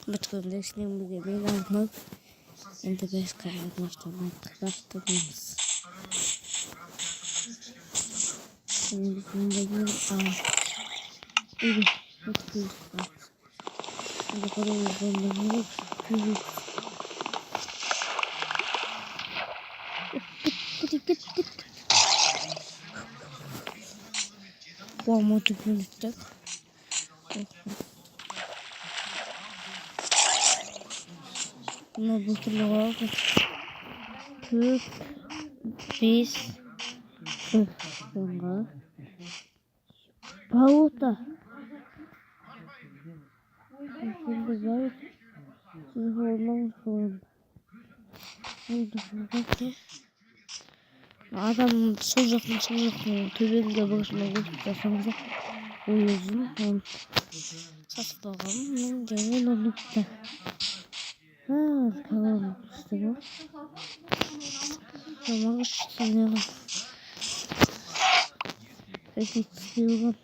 Bakalım şimdi bu gemiyi almak. Şimdi biz kaybetmiştim. Bıraktığımız. Şimdi bizim de bir ağaç. İyi. Çok büyük ağaç. Şimdi buraya bombaları büyük. Git. Bomba tüpünüzde. Buna bu türlü var. Tüp. Biz. Sonra. Pavuta. Şimdi var. Şimdi olmam sorun. Adam soracak mı? Tübünde başına götürürse o yüzden satıp bakalım. Gelen olup da. Tamam işte bu. Tamam işte ne var? Peki istiyorum.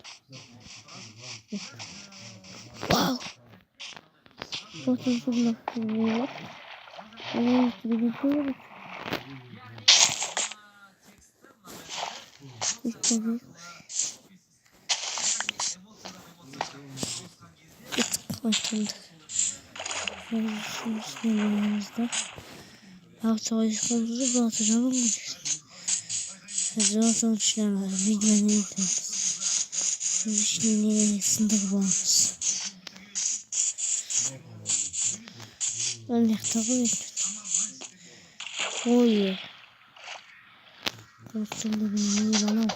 Wow. Fotoğrafımda var. Ama üstüne koyuyoruz. İstedim. Başladık. Şimdi yanımızda. Hafta alışkanlığı bu atacağım mı? Zaten işlemler. Videonun internet. Şimdi yine sındık bağımız. Ben yaktabı geçtim. Oh yeah. Şimdi bir bana.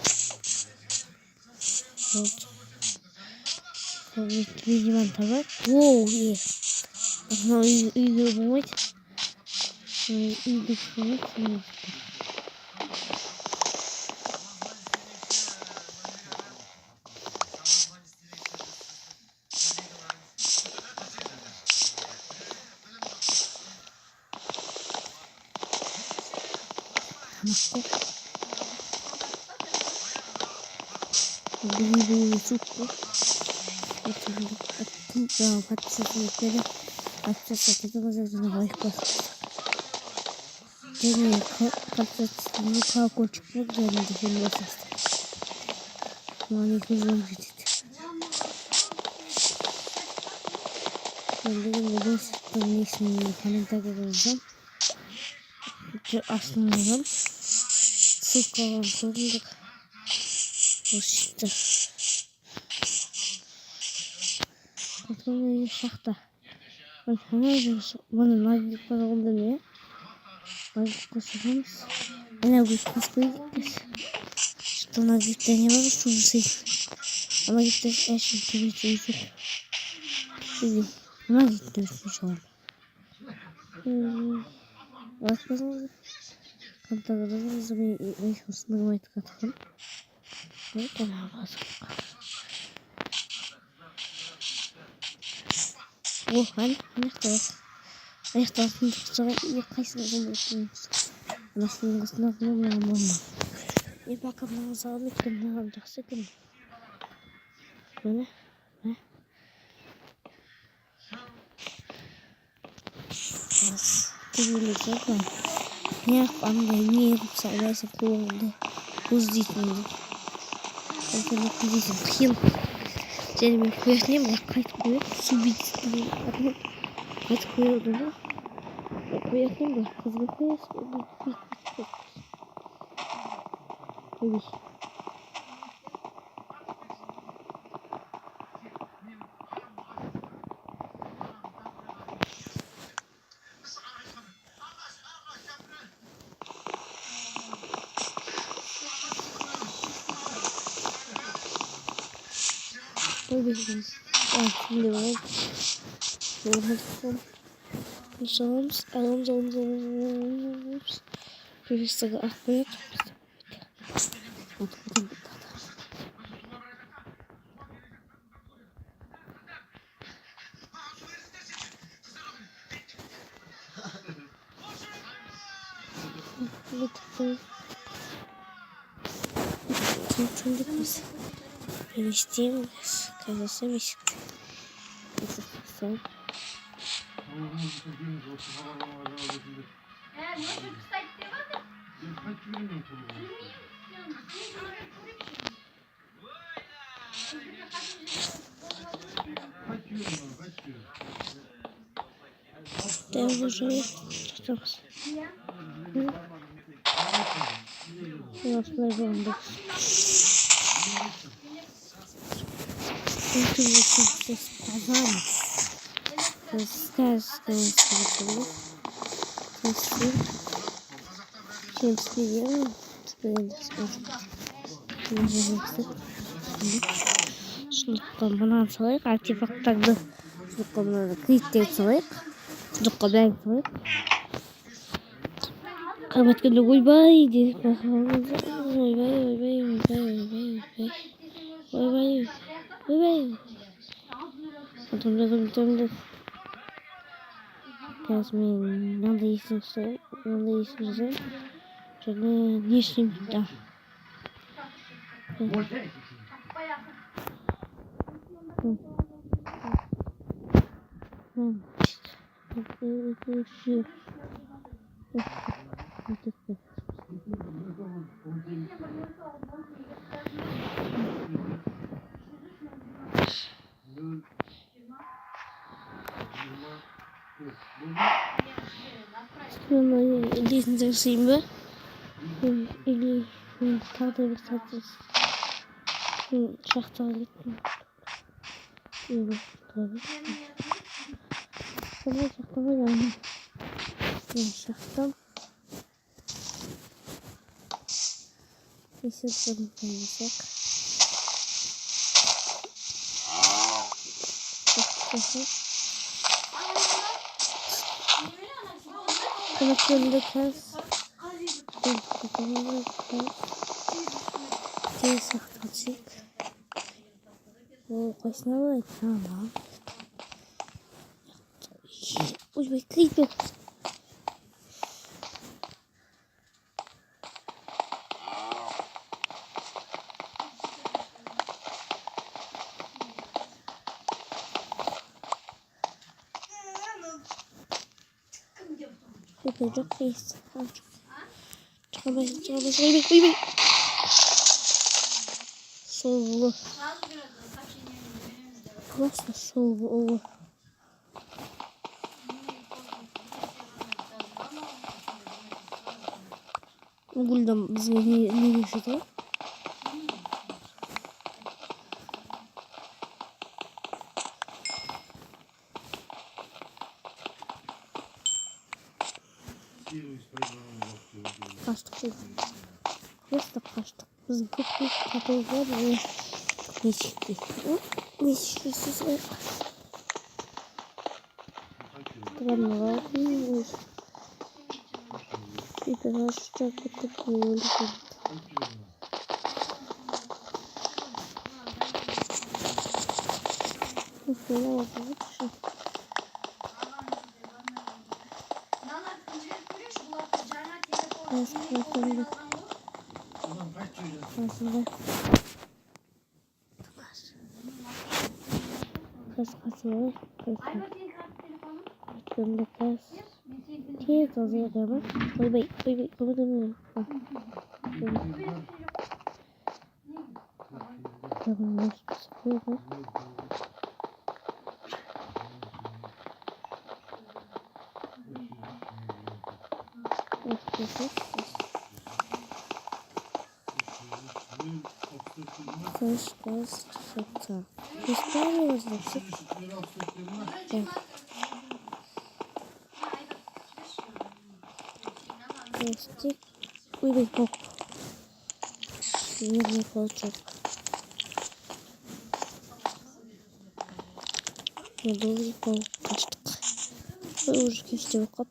Evet. Videoman tabi. Oh yeah. Ama iyi görünmek. İyi görünmek. Bir sütü. Attım. Patatesleri. Patatesleri bazılarına başka. Demeye patatesini kalko çıkmak üzerinde şimdi esasında. Yani kızım gidildi. Ben dedim neden sütün ismini falan takip edeceğim. Aslında süt kalan sorunduk. Bu işte. Bakın şahta. Ben hemen bana nazik para oldu diye. Nazik koşuyoruz. Ana bu kısmı gittik. Şurada nazik deneyemeyiz şunu ama gittik eşim gibi çocuk. Şimdi nazik dönüşmüş şu an. Bakın. Kantarlarımızı bir sınırmayı katalım. Evet, tamam bakalım. Oh, hani ayaktasın sonra iyi kaysın bulursunuz. Nasıl bulmam. İyi bakalım sağlık ne olacaksa gün. Böyle ne? Kızılacak var. Ne yapalım niye sayarsa kullandı. Buz dikmedi. Ben de kızıyım. Canım koyayım mı? Kayıt koyuyor. Su bitti. Kayıt koyuyordu mu? Koyayım da kızını koyarsın. Evet. Şimdi var. Alımız. Bir sıkı akbayat. Çocuk biz. Ben isteyeyim. Kazası mı çıktı? Sen. Devre tutacağız. Şurasına gönderiz. Çünkü bu ses kazanır. Ters bakalım. Şemsiye yiyelim. Şundan bana çalayık. Artefaktlarda şundan kıyıkta çalayık. Şundan ben çalayık. Kamet gönlü oybay diye. Oybay. Oybay. Yazmayın. Надо исключить. Şöyle yeşil bir Diesen Silber или Karte Status Schachteliten tabii. Sonra şahtama yani. Şahtam. Kesin tanıyacak. Kanatlarında kes. Kanatlarında kes. Diye sahtacık. O kaçına var? Tamam. Uy bekleyin. Çok iyiyiz. Çıkamayız. Uy. Sollu. Просто sollu. Buradan bize ne yaşadı? Kaçtık. Просто kaçtık. Biz gittik. Kapılar ve ne çıktı? Ne çıktı? Tamam var. Bir daha şu çakıtıp koyalım. Şöyle bakalım. Aslında. Kaç. Şöyle kaç. Tez yazıyor ama. Oy bey. Bunu demiyorum. Tamam. Nasıl? Kaç çıktı. İstemiyoruz da çık. Geçtik. Uy hop. Yine kolçak. Doğru kol kaçtık. Uğur geçti bu kap.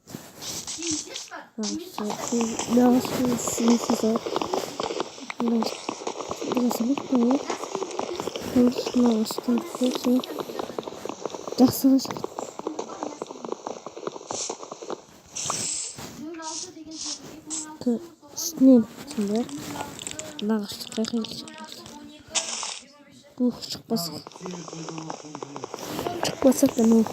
Burası bitmiyor. Burası bitmiyor. Жақсылық. Üstüne şimdi nağıştıklar çıkmasın. Çıkmasak da ne olur?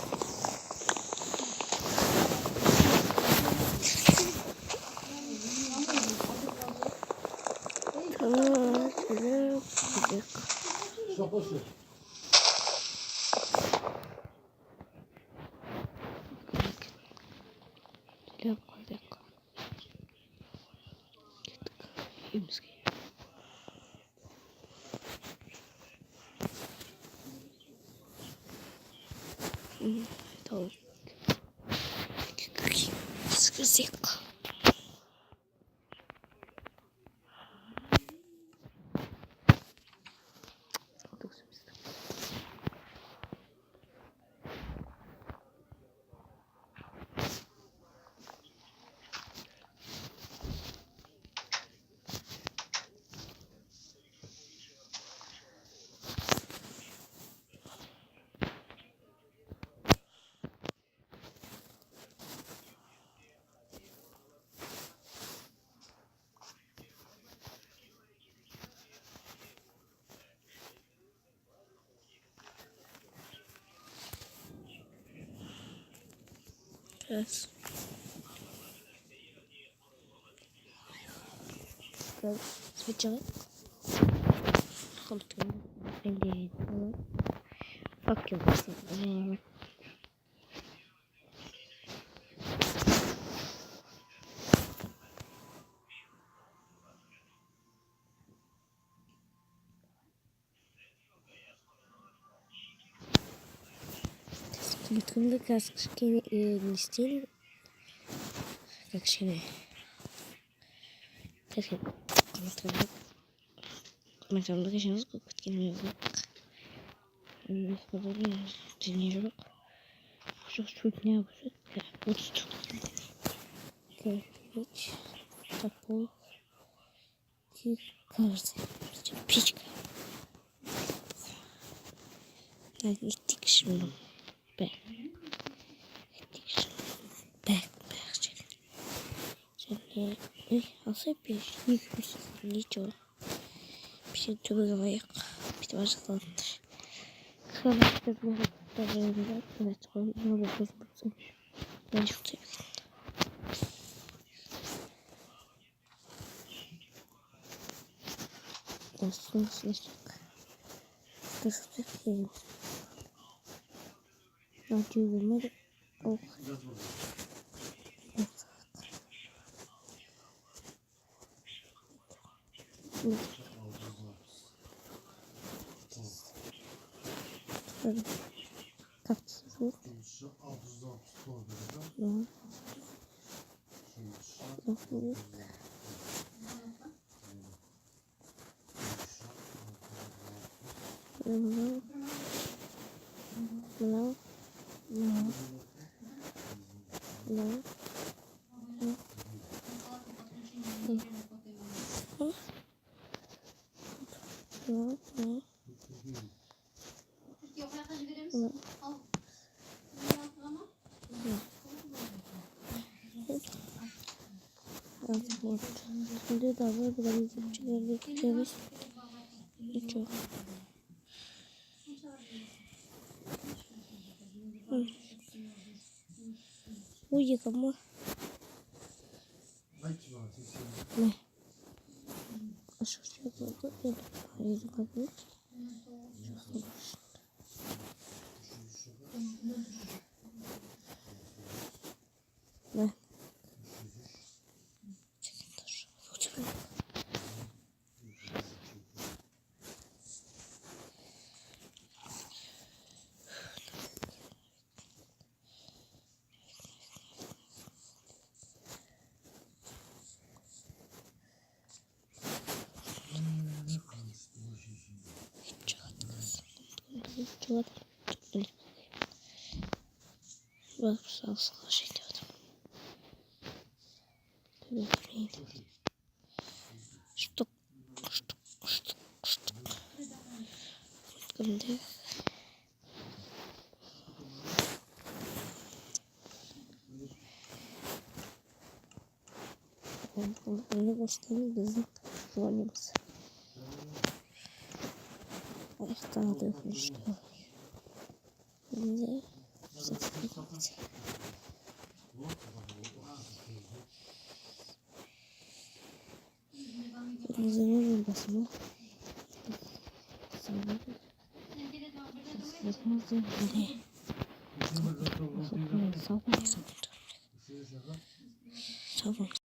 Yok yok. Gittik. İyimiz ki. Tamam. Sıkışık. Evet. Sıcak. Koltuğum. Belli. Bak yok. Колтугумда как кішкене не істеймін. Как кішкене. Комнатамда кешеңіз көп кеткен дене жоқ. Жоқ чуть не обожет. Вот что. Кирпич. Топор. Кажется. Печка. Gittik şimdi. Gittik şimdi. Şimdi. Nasıl bir şey? Ничего. Все тюбы говорят. Питважка. Хорошо, даже не знаю, что много просто. Я чувствую. Nasıl sıcak. Nasıl sıcak. Acıyorum. Oh. Как звук? Да. Вот. Смотри, давай будем через ничего. Уйди кому? Не. А что это? Я как да. Чего? Вот, сложить вот. Что? Когда? Он что-нибудь без звонимся. А их там надо что? Нельзя. Все сказать. Не заменим басму. Сам Tamam.